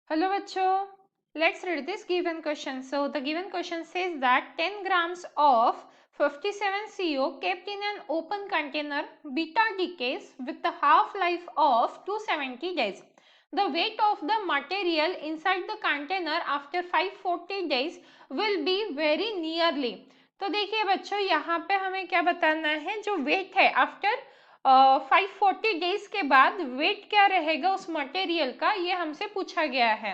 Hello bachcho, let's read this given question. So the given question says that 10 grams of 57CO kept in an open container beta decays with the half-life of 270 days. The weight of the material inside the container after 540 days will be very nearly. तो देखिए बच्चों यहाँ पे हमें क्या बताना है, जो वेट है आफ्टर 540 डेज के बाद वेट क्या रहेगा उस मटेरियल का, ये हमसे पूछा गया है।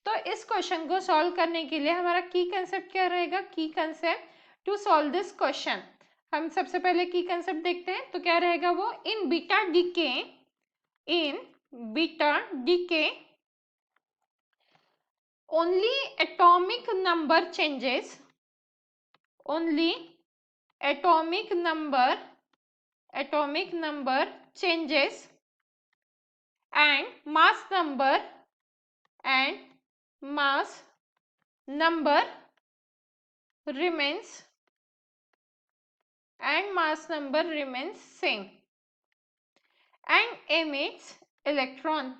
तो इस क्वेश्चन को सॉल्व करने के लिए हमारा की कंसेप्ट क्या रहेगा, की concept to solve this question. हम सबसे पहले की कंसेप्ट देखते हैं, तो क्या रहेगा वो, in beta decay only atomic number changes, only atomic number changes and mass number remains same and emits electron.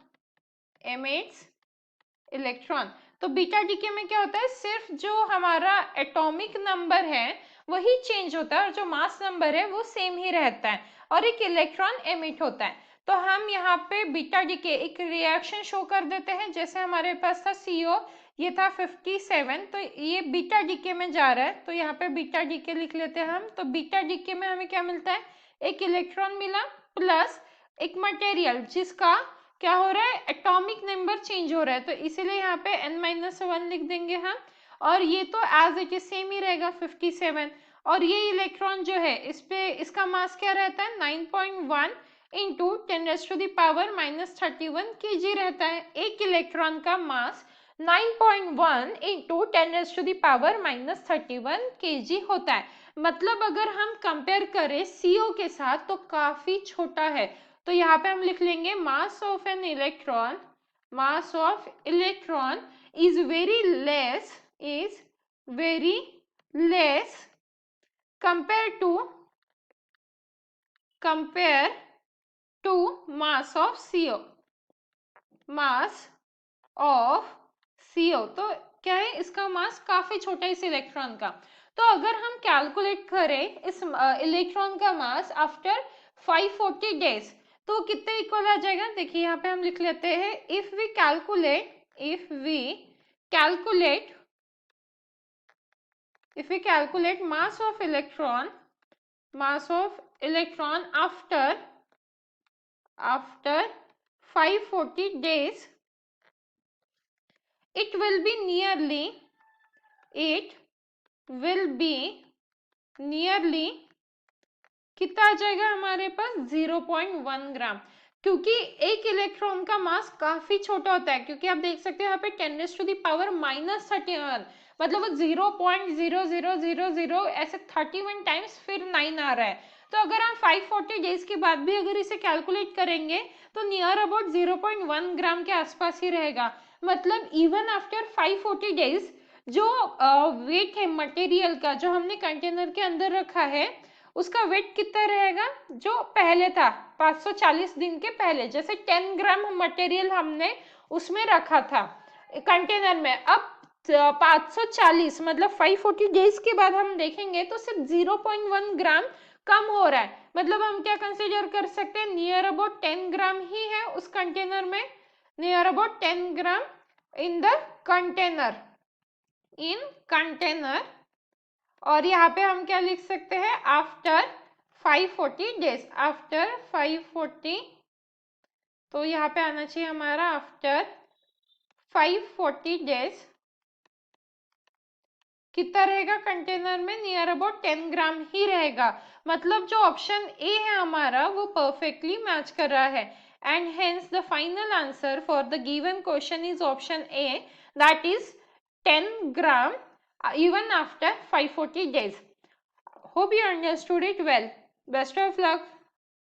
तो बीटा डीके में क्या होता है, सिर्फ जो हमारा एटॉमिक नंबर है वही चेंज होता है और जो मास नंबर है वो सेम ही रहता है और एक इलेक्ट्रॉन एमिट होता है। तो हम यहाँ पे बीटा डीके एक रिएक्शन शो कर देते हैं, जैसे हमारे पास था CO, ये था 57, तो ये बीटा डीके में जा रहा है, तो यहाँ पे बीटा डीके लिख लेते हैं हम। तो बीटा डीके में हमें क्या मिलता है, एक इलेक्ट्रॉन मिला प्लस एक मटेरियल जिसका क्या हो रहा है, एटॉमिक नंबर चेंज हो रहा है, तो इसीलिए यहाँ पे n-1 लिख देंगे हम। और ये तो एज इट इज सेम ही रहेगा 57, और ये इलेक्ट्रॉन जो है इस पे इसका मास क्या रहता है 9.1 इंटू 10⁻⁻31 kg रहता है। एक इलेक्ट्रॉन का मास 9.1 इंटू 10⁻31 kg होता है। मतलब अगर हम कंपेयर करें CO के साथ तो काफी छोटा है। तो यहाँ पे हम लिख लेंगे mass of an electron, mass of electron is very less compare to mass of CO, mass of CO। तो क्या है, इसका मास काफी छोटा है इस इलेक्ट्रॉन का। तो अगर हम कैलकुलेट करें इस इलेक्ट्रॉन का मास आफ्टर 540 डेज तो कितने इक्वल आ जाएगा, देखिए यहाँ पे हम लिख लेते हैं, if we calculate mass of electron after 540 days, it will be nearly कितना आ जाएगा हमारे पास 0.1 ग्राम, क्योंकि एक इलेक्ट्रॉन का मास काफी छोटा होता है, क्योंकि आप देख सकते हो यहाँ पे 10⁻31 मतलब वो 0.0000 ऐसे 31 टाइम्स फिर 9 आ रहा है। तो अगर हम 540 डेज के बाद भी अगर इसे कैलकुलेट करेंगे तो नियर अबाउट 0.1 ग्राम के आसपास ही रहेगा। मतलब इवन आफ्टर 540 डेज जो वेट है मटेरियल का जो हमने कंटेनर के अंदर रखा है उसका वेट कितना रहेगा, जो पहले था 540 दिन के पहले, जैसे 10 ग्राम मटेरियल हमने उसमें रखा था कंटेनर में, अब 540 मतलब 540 डेज के बाद हम देखेंगे तो सिर्फ 0.1 ग्राम कम हो रहा है। मतलब हम क्या कंसीडर कर सकते हैं, नियर अबाउट 10 ग्राम ही है उस कंटेनर में, near about 10 gram in the container, और यहाँ पे हम क्या लिख सकते हैं, आफ्टर 540 डेज, आफ्टर 540, तो यहाँ पे आना चाहिए हमारा आफ्टर 540 डेज कितना रहेगा कंटेनर में, नियर अबाउट 10 ग्राम ही रहेगा। मतलब जो ऑप्शन ए है हमारा वो परफेक्टली मैच कर रहा है, and hence the final answer for the given question is option A, that is 10 gram even after 540 days. Hope you understood it well. Best of luck.